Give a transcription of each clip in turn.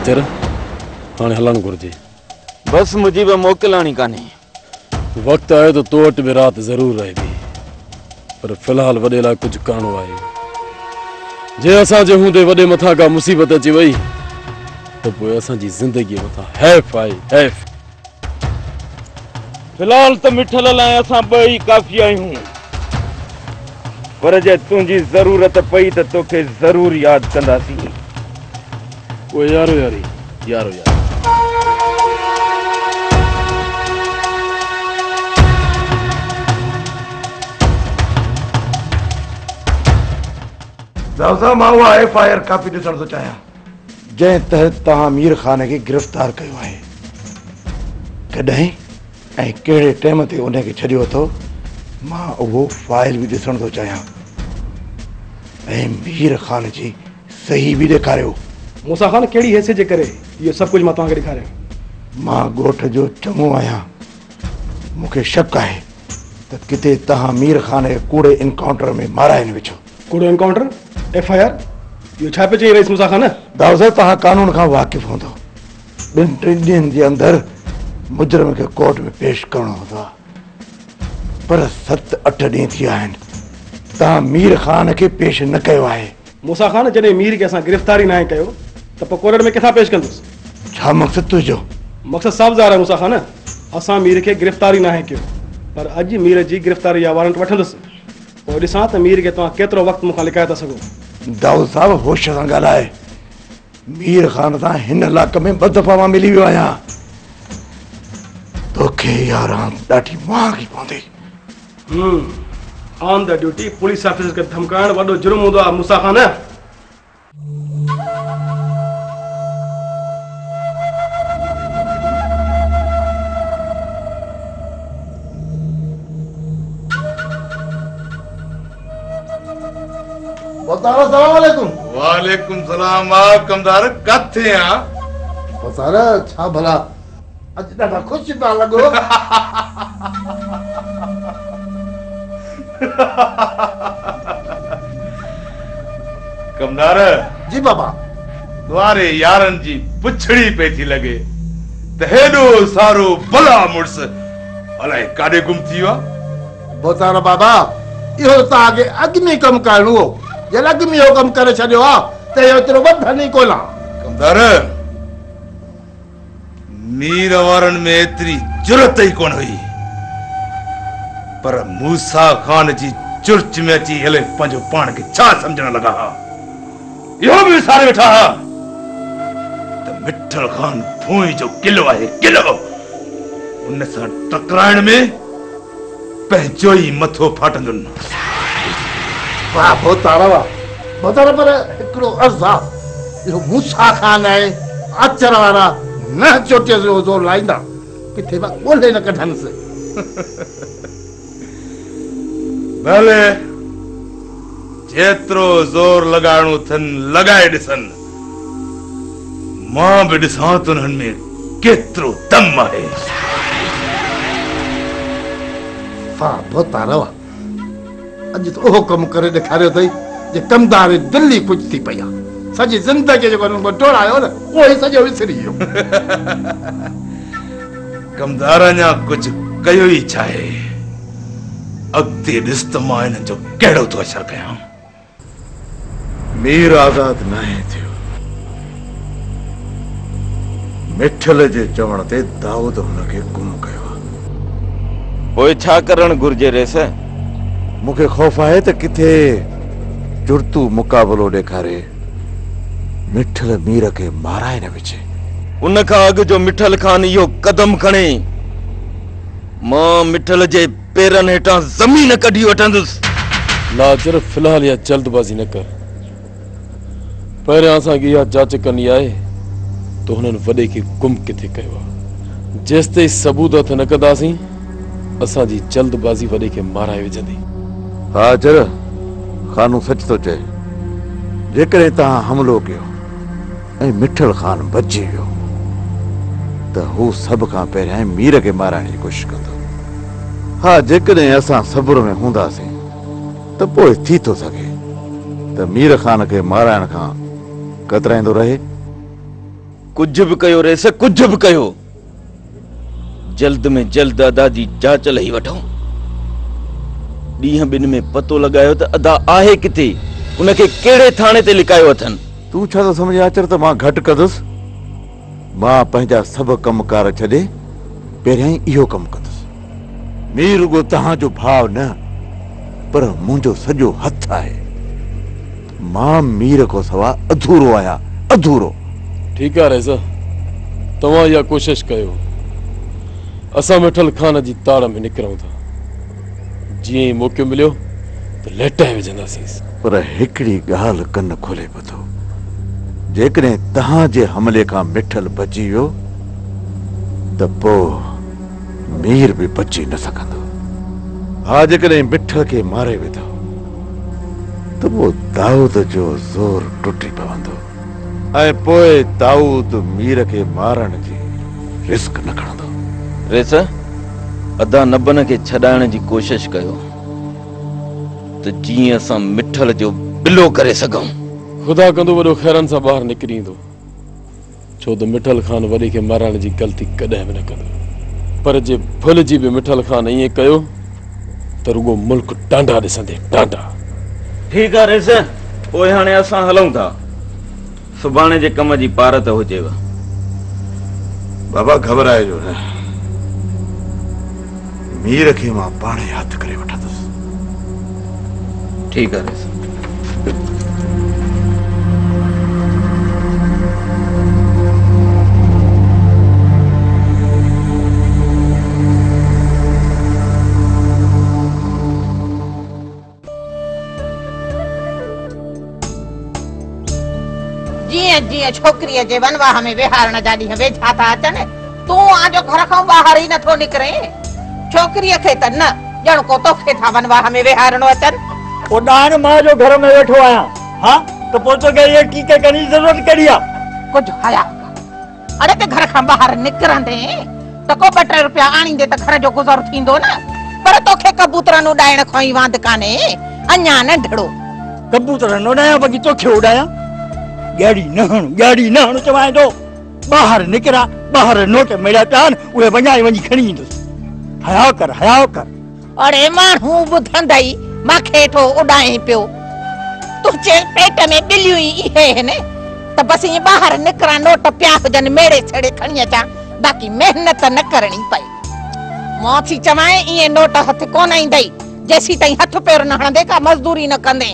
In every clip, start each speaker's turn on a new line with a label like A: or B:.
A: लाचर हाँ हलण घुर्जे।
B: बस मुझी बि मोकिलानी कान्हे।
A: वक्त आए तो तो वटि भी रात जरूर रहेगी, पर फिलहाल वडे लाइ कुछ करणो आहे। जे असांजे हूंदे वडे मथा का मुसीबत अची वई तो पोइ असांजी जिंदगी मथा हैफ आहे, हैफ।
B: फिलहाल तो मिठल लाइ असां ॿई काफ़ी आहियूं, पर जे तुंहिंजी ज़रूरत पई त तोखे ज़रूर यादि कंदासीं।
A: पोइ यारो यारी, यारो यारी।
C: मां उहा FIR कापी ॾिसण थो चाहियां जंहिं तहत तव्हां मीर खान खे गिरफ़्तार कयो आहे। कॾहिं ऐं कहिड़े टाइम ते उनखे छॾियो अथो, मां उहो फाइल बि ॾिसण थो चाहियां ऐं मीर खान जी सही बि ॾेखारियो।
D: मूसा खान कहिड़ी हैसियत जे करे इहो सभु कुझु मां तव्हांखे ॾेखारियो?
C: मां ॻोठ जो चङो आहियां। मूंखे शक आहे त किथे तव्हां मीर खान खे कूड़े इनकाउंटर में माराए न विझो।
D: कूड़ो इनकाउंटर, FIR, इहो छा पियो चई रहीस मूसा खान?
C: दाऊद साहब, तव्हां कानून खां वाक़िफ़ हूंदो। 2-3 ॾींहंनि जे अंदरि मुजरिम खे कोर्ट में पेश करणो हूंदो आहे, पर 7-8 ॾींहं थी विया आहिनि तव्हां मीर खान खे पेश न कयो आहे।
D: मूसा खान, जॾहिं मीर खे असां गिरफ़्तारी न कयो त पोइ कोर्ट में किथां पेश कंदुसि?
C: छा मक़सदु तुंहिंजो?
D: मक़सदु साफ़ ज़ाहिर आहे मूसा खान, असां मीर खे गिरफ़्तारी न कयो, पर अॼु मीर जी गिरफ़्तारी जा वारंट वठंदुसि। पोइ ॾिसां त मीर खे तव्हां केतिरो वक़्तु मूंखां लिकाए था सघो।
C: दाऊद साहब, होश सां ॻाल्हाए। मीर खान सां हिन इलाइक़े में 2 दफ़ा मां मिली वियो आहियां। तोखे इहा रांदि ॾाढी महांगी पवंदी।
D: On the duty police officer खे धमकाइण वॾो जुर्म हूंदो आहे मूसा खान।
E: वालेकुम सलाम। कमदार किथे आ?
C: सारा छा भला अॼु ॾाढा ख़ुशि पिया लॻो।
E: कमदार
C: जी बाबा।
E: द्वारे यारनि जी पुछड़ी पई थी लॻे त हेॾो सारो भला मुड़स अलाए काॾे गुम थी वियो आहे।
C: बोतारा बाबा, इहो तव्हांखे अॻु में कमु करणो हो। जे अॻु में इहो कमु करे छॾियो आहे त इहो एतिरो वधनि ई कोन।
E: कमदार, मीर वारनि में एतिरी जुरत ई कोन हुई, पर मूसा खान जी चुर्च में अची हले पंहिंजो पाण खे छा सम्झण लॻा हा। इहो बि विसारे वेठा हा त मिठल खान भूई जो किलो आहे, किलो। उन सां टकराइण में पंहिंजो ई मथो फाटंदुनि।
C: वाह बोतारा, वाह बोतारा, पर हिकिड़ो अर्ज़ु आहे। इहो मूसा खान आहे, अचर वारा न चोटीअ जो ज़ोर लाईंदा, किथे मां ॻोल्हे न कढंदुसि।
E: भले जेतिरो ज़ोर लॻाइणो अथनि लॻाए ॾिसनि, मां बि ॾिसां त उन्हनि में केतिरो दम आहे।
C: वाह बोतारा, वाह। अॼु त उहो कमु करे ॾेखारियो अथई जे कमदार दिल ई कुझु थी पई आहे। सॼी ज़िंदगी जेको टोड़ायो न, उहो ई सॼो विसरी वियो।
E: कमदार अञा कुझु कयो ई छा आहे। अॻिते ॾिस त मां हिननि जो कहिड़ो थो असरु कयां।
C: मीर आज़ाद न आहे थियो। मिठल जे चवण ते दाऊद हुनखे गुम कयो आहे।
B: पोइ छा करणु घुर्जे रेस?
C: मूंखे ख़ौफ़ आहे त किथे जुर्तू मुक़ाबलो ॾेखारे मिठल मीर खे माराए न विझे।
B: उन खां अॻु जो मिठल खान इहो कदम खणे, मां मिठल जे पेरनि हेठां ज़मीन कढी वठंदुसि।
A: लाजर, फिलहाल इहा जल्दबाज़ी न कर। पहिरियां असांखे इहा जांच करणी आहे त हुननि वॾे खे गुम किथे कयो आहे। जेसि ताईं सबूत हथ न कंदासीं, असांजी जल्दबाज़ी वॾे खे माराए विझंदी।
C: हा जर, खानू सच थो चए। जेकॾहिं तव्हां हमलो कयो ऐं मिठल खान बची वियो त हू सभ खां पहिरियां मीर खे माराइण जी कोशिशि कंदो। हा, जेकॾहिं असां सब्र में हूंदासीं त पोइ थी थो सघे त मीर खान खे माराइण खां कतराईंदो रहे
B: कुछ भी कयो रेस, कुछ भी कयो, जल्द में जल्द अदा जी जांच लही वठो। ॾींहं ॿिनि में पतो लॻायो त अदा आहे किथे, उनखे कहिड़े थाणे ते लिकायो अथनि।
C: तूं छा थो सम्झे आचर त मां घटि कंदुसि? मां पंहिंजा सभु कमकार छॾे पहिरियां ई इहो कमु कंदुसि। मीर रुगो तव्हांजो भाउ न, पर मुंहिंजो सॼो हथु आहे। मां मीर को सवा अधूरो आहियां, अधूरो।
A: ठीक है रेज़ा, तव्हां इहा कोशिश कयो। असां मिठल खान जी ताड़ में निकिरूं था। जीअं ई मौक़ो मिलियो त लेटाए विझंदासीं।
C: पर हिकिड़ी ॻाल्हि कन खोले ॿुधो, जेकॾहिं तव्हांजे हमले खां मिठल बची वियो त पोइ मीर बि बची न सघंदो। हा, जेकॾहिं मिठल खे मारे विधो त पोइ दाऊद जो ज़ोर टुटी पवंदो ऐं पोइ दाऊद मीर खे मारण जी रिस्क न खणंदो।
B: रेस, अदा नबन खे छॾाइण जी कोशिश कयो त जीअं असां मिठल जो बिलो करे सघूं।
A: खुदा कंदो वॾो ख़ैरन सां ॿाहिरि निकिरी ईंदो, छो त मिठल खान वॾे खे मारण जी ग़लती कॾहिं बि न कंदो। पर जे भुलिजी बि मिठल खान ईअं कयो त रुगो मुल्क टांडा ॾिसंदे, टांडा।
B: ठीकु आहे रेस, पोइ हाणे असां हलूं था। सुभाणे जे कम जी पारत हुजेव।
C: बाबा घबराइजो न, मीर खे मां पाणे हथु करे वठंदुसि।
B: ठीकु आहे रेस।
F: जीअं जीअं छोकिरीअ जे वनवाह में विहारण जा ॾींहं वेझा था अचनि, तूं आजो घर खां ॿाहिरि ई नथो निकिरे। छोकिरीअ खे त न, ॼण को तोखे था वनवाह में विहारणो अचनि।
G: उॾाण मां जो घर में वेठो आहियां, हा त पोइ तोखे इहे टीके करण जी ज़रूरत कहिड़ी आहे?
F: कुझु हया कर। अड़े ते घर खां ॿाहिरि निकिरंदे त को 2-3 रुपया आणींदे त घर जो गुज़ारो थींदो न। पर तोखे कबूतरनि उॾाइण खां ई वांद कान्हे, अञा नंढड़ो।
G: कबूतरनि उॾायां बाक़ी तोखे उॾायां? ॻाड़ी न हणो चवां थो। ॿाहिरि निकिरा, ॿाहिरि नोट मिलिया पिया आहिनि, उहे वञाए वञी खणी ईंदुसि। हया कर, हया कर।
F: अड़े माण्हू ॿुधंदई मूंखे थो उॾाए पियो। तुंहिंजे पेट में ॿिलियूं ई इहे आहिनि त बसि ईअं ॿाहिरि निकिरा, नोट पिया हुजनि, मेड़े छड़े खणी अचां, बाक़ी महिनत न करणी पई। मां थी चवां ईअं नोट हथ कोन ईंदई जेसीं ताईं हथ पेर न हणंदे, का मज़दूरी न कंदे।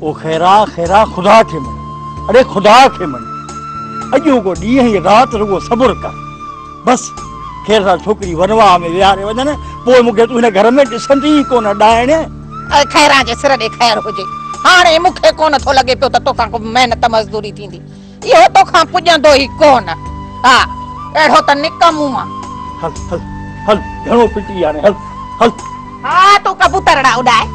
G: ओ ख़ैरा खुदा खे मन, अरे खुदा खे मन। अॼु को ॾींहं ई राति रुगो सब्र कर बस। ख़ैर सां छोकिरी वनवाह में विहारे वञनि, पोइ मूंखे तूं हिन घर में ॾिसंदी ई कोन ॾाइण।
F: खैरा जे सिर ॾे ख़ैर हुजे। हाणे मूंखे कोन थो लॻे पियो त तोखां को महिनत मज़दूरी थींदी। इहो तोखां पुॼंदो ई कोन। हा, अहिड़ो त निकमूं मां।
G: हल हल हल, घणो पिटी हाणे, हल हल।
F: हा, तूं कबूतरड़ा उॾाए,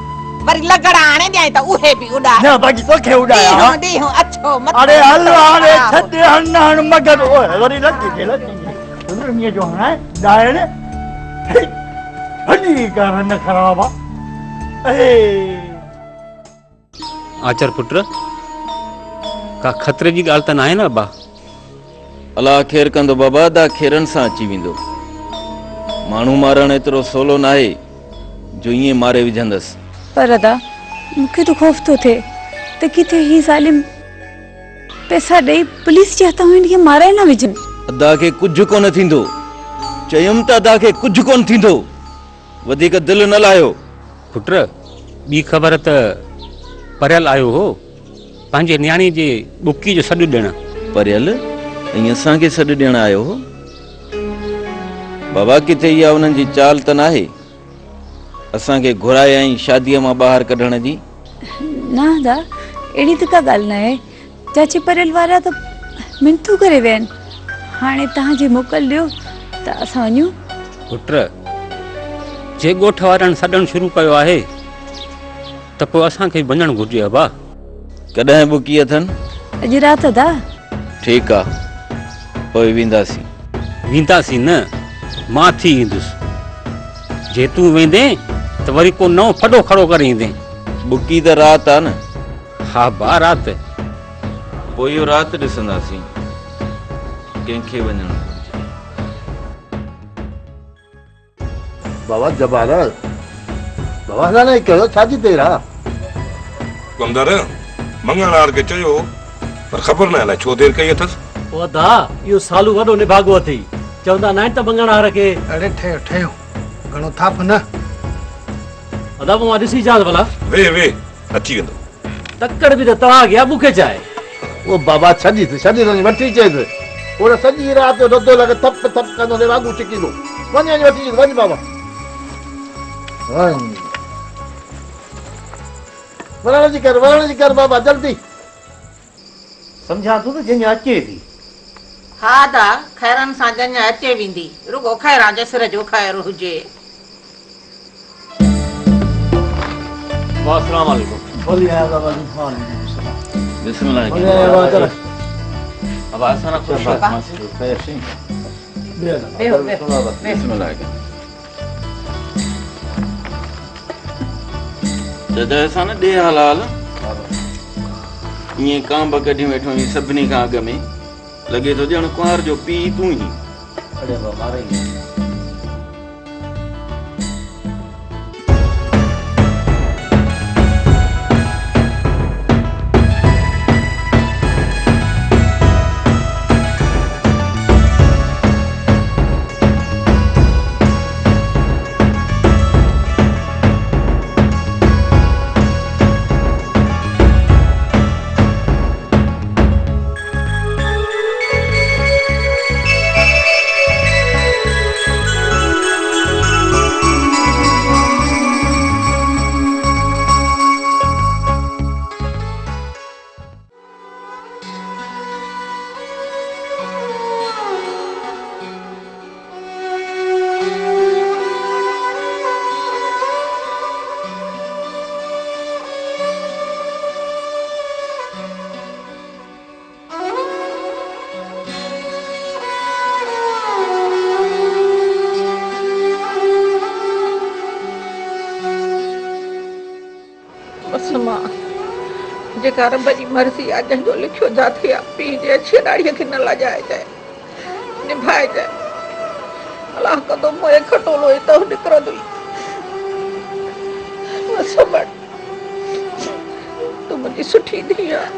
F: वरी लगड़ा आणे ॾियां त उहे बि उॾाए।
G: न बाक़ी तोखे उॾाया।
F: ॾींहं अच्छो मत।
G: अरे हल हाणे छॾ, हण मगन वरी लॻी दुनिया जो हाणे ॾाइण हली कर न ख़राब आहे।
H: आचर पुत्र, का खतरे जी ॻाल्हि त न आहे न अबा?
B: अलाह ख़ैर कंदो बाबा, अदा खेरनि सां अची वेंदो। माण्हू मारण एतिरो सवलो न आहे जो ईअं मारे विझंदसि।
I: पर अदा मूंखे तो खौफ तो थे त किथे ही ज़ालिम पैसा ॾेई पुलिस जे हथ में इनखे मारे न विझनि।
B: अदा खे कुझु कोन थींदो, चयुमि त अदा खे कुझु कोन थींदो। वधीक दिलि न लायो।
H: पुत्र, ॿी ख़बर त परियल आयो हो पंहिंजे न्याणी जे बुकी जो सॾु ॾियण।
B: परियल ऐं असांखे सॾु ॾियण आयो हो? बाबा किथे इहा उन्हनि जी चाल त न आहे असांखे घुराए ऐं शादीअ मां ॿाहिरि कढण जी?
I: न अदा, अहिड़ी त का ॻाल्हि न आहे। चाचे परियल वारा त मिनतूं करे विया आहिनि। हाणे तव्हांजी मोकल ॾियो त असां वञूं।
H: पुत्र, जे ॻोठ वारनि सॾणु शुरू कयो आहे त पोइ असांखे वञणु घुरिजे अबा।
B: कॾहिं बुकी अथनि?
I: अॼु राति अदा।
B: ठीकु आहे, पोइ वेंदासीं।
H: वेंदासीं न, मां थी ईंदुसि। जे तूं वेंदे त वरी को नओं फॾो खड़ो करे ईंदे।
B: बुकी त राति आहे न?
H: हा बा, राति।
B: पोइ इहो राति ॾिसंदासीं। कंहिंखे वञणु घुरिजे।
C: बाबा जबरदस्त बाबा ना नहीं करो छाजी तेरा
E: कमदार मंगलवार के चयो पर ख़बर न अलाए छो देर कई अथस।
J: ओ दा यो सालू वडो निभागो अथई चवंदा न त मंगलवार के।
D: अरे ठहियो ठहियो घणो थाप न।
J: अदा मां ॾिसी जांस भला।
E: वे अची वेंदो।
J: तकड़ बि त तव्हां गया मूंखे चाहे।
C: वो बाबा छाजी नहीं वठी चेस और सजी रात रदो लगे थप थप कंदो ने वागू चिकींदो वञ वठी वञ बाबा वरण जी कर बाबा जल्दी
G: समझा तू तो जंहिं अचे थी।
F: हा दा खैरन सां जंहिं अचे वेंदी रुगो खैरा जे सिर जो खैर हुजे।
J: अस्सलाम वालेकुम।
G: बोलिए बाबा
B: बिस्मिल्लाह। अब असां ना खुश बिस्मिल्लाह। दादा असां न ॾे हलाल ईअं कांब कढी वेठो आहीं सभिनी खां अॻ में लॻे थो ॼण कुंवार जो पीउ तूं ई।
G: अरे बाबा
F: जेका रब जी मर्ज़ी आहे जंहिंजो लिखियो जाथे आहे पीउ जे अछी ॾाड़ीअ खे न लॼाइजाए निभाइजाए। अलाह कंदो मोए खटोलो ई त निकिरंदो ई। तूं मुंहिंजी सुठी धीउ आहे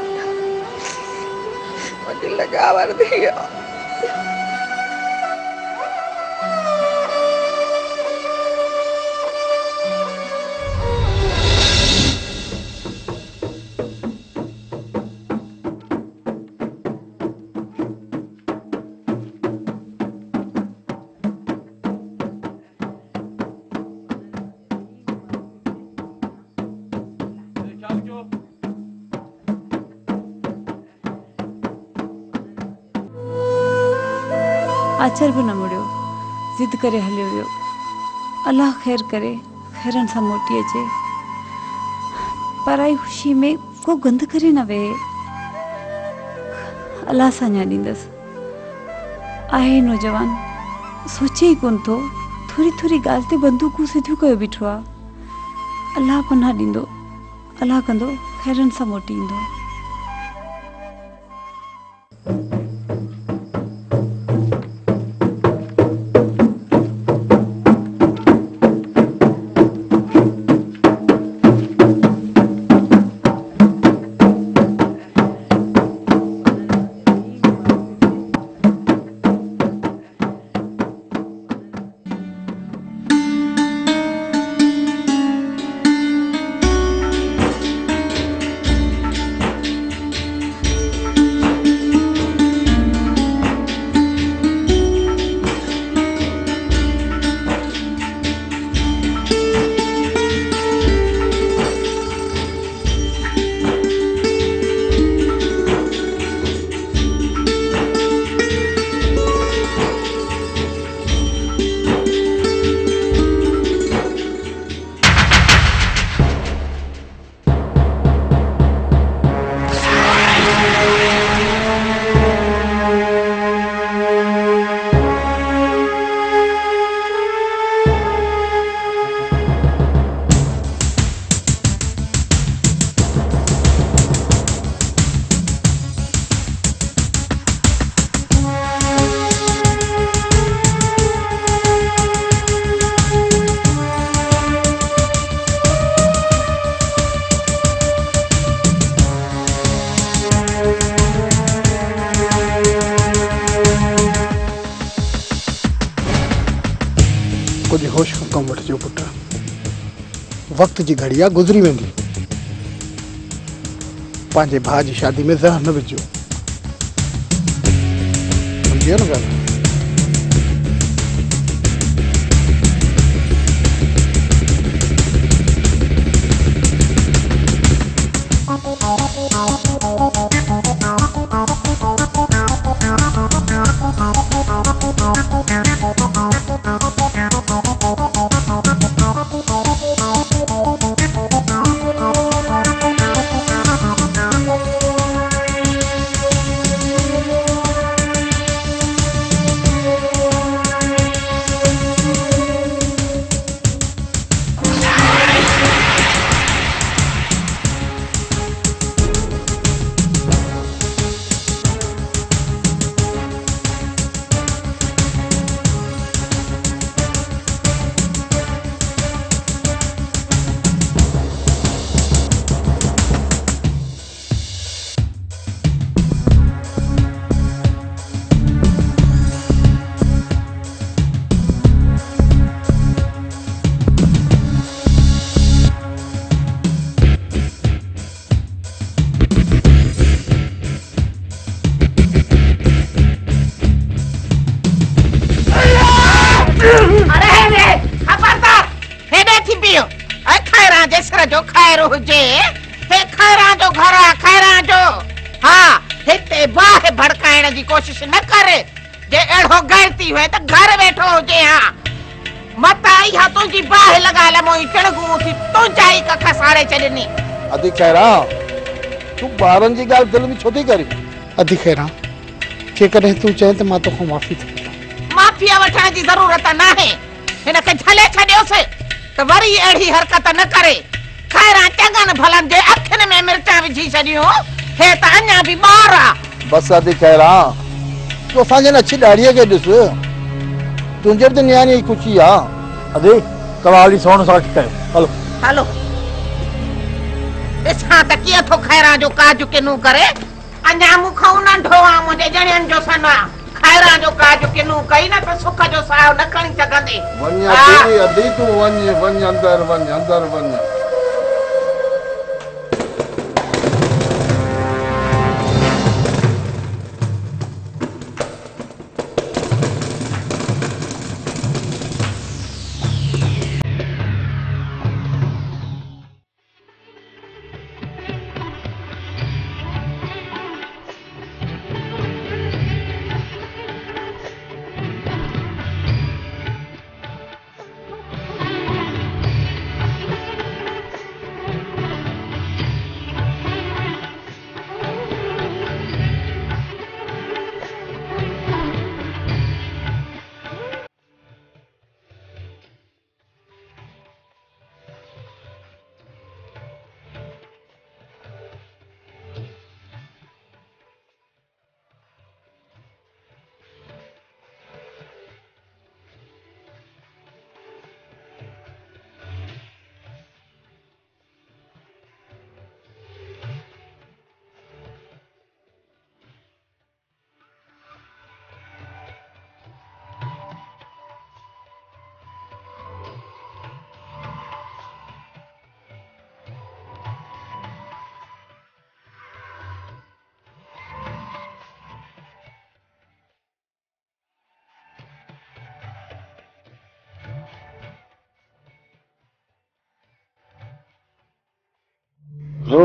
F: मुंहिंजी लॻावर धीउ आहे।
I: आचर भी न मुड़ियो जिद करे हलियो वियो। अल्लाह खैर करे खैरन सां मोटी अचे। पराई खुशी में को गंद करे न वेहे। अल्लाह सां ॼाणींदसि आहे नौजवान सोचे ई कोन थो थोरी थोरी ॻाल्हि ते बंदूकूं सिधियूं कयो बीठो आहे। अल्लाह पनाह ॾींदो अल्लाह कंदो खैरन सां मोटी ईंदो।
K: वक्त जी घड़िया गुजरी वेंदी। पंहिंजे भाउ जी शादी में ज़हर न विझो, सम्झियो न ॻाल्हि?
F: कोशिश न करे जे एड़ो गलती हुए तो घर बैठो हो जे। हाँ मत आई हा तुझी बाह लगा ले मोई टणगू थी तुझाई का खसाड़े चलनी।
C: अदी खैरा तू बारन जी गाल दिल में छोटी करी।
K: अदी खैरा के करे तू चाहे तो मां तो को माफी थी।
F: माफी वठण जी जरूरत ना है। हिन के झले छडियो से तो वरी एड़ी हरकत न करे। खैरा चंगन भलन जे अखन में मिर्चा विझी छडियो हे त अन्या भी बारा।
C: बस अदी खैरा तो साजे न छी दाढ़िया के दिस तुंजर तो न्यानी कुछी आ।
G: अदे कवाली सोन साठ कयो। हेलो
F: हेलो इसा त किया थो खैरा जो काजू के नु करे अन्या मुखौ न ढोआ मुझे जणियन जो सना खैरा जो काजू के नु कई न तो सुख जो साव न कणी सगंदे।
C: वन्या तेरी अदी तू वन अंदर वन।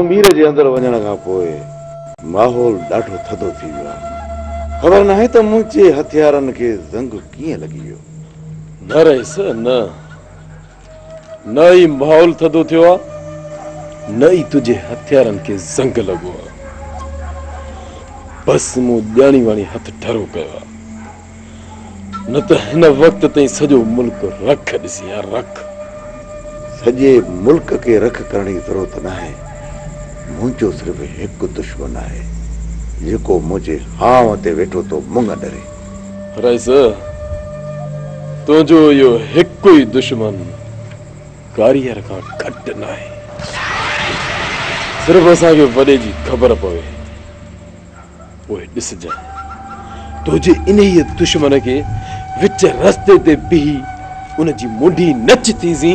C: मीर जे अंदर वञण खां पोइ माहौल ॾाढो थधो थी वियो आहे। ख़बर नाहे त मुंहिंजे हथियारनि खे ज़ंग कीअं लॻी वियो।
A: न रहीस न ई माहौल थधो थियो आहे न ई तुंहिंजे हथियारनि खे ज़ंग लॻो आहे। बसि मूं ॼाणी वाणी हथ ठरो कयो आहे न त हिन वक़्त ताईं सॼो मुल्क रख ॾिसी आहे रख।
C: सॼे मुल्क खे रख करण जी ज़रूरत नाहे। मुंहिंजो सिर्फ़ हिकु दुश्मन आहे जेको मुंहिंजे हाव ते वेठो तो मुंग डरे।
A: रईस तुंहिंजो इहो हिकु ई दुश्मन कारीगर खां घटि न आहे। सिर्फ़ असांखे वॾे जी ख़बर पवे पोइ ॾिसजांइ तुंहिंजे इन ई दुश्मन खे विच रस्ते ते बीही उन जी मुंडी नच थींदी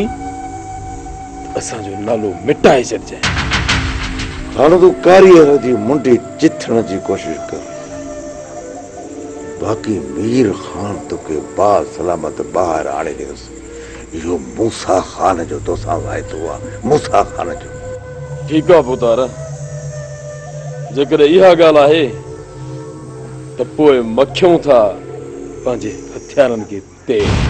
A: असांजो नालो मिटाए छॾिजांइ।
C: हाणे तूं कारीअ जी मुंडी चिथण जी कोशिश कर, बाक़ी मीर खान तोखे बा सलामत ॿाहिरि आणे ॾींदुसि। इहो मूसा खान जो तोसां वाइदो आहे, मूसा खान जो।
A: ठीकु आहे पुतार, जेकॾहिं इहा ॻाल्हि आहे त पोइ मखियूं था पंहिंजे हथियारनि खे तेल।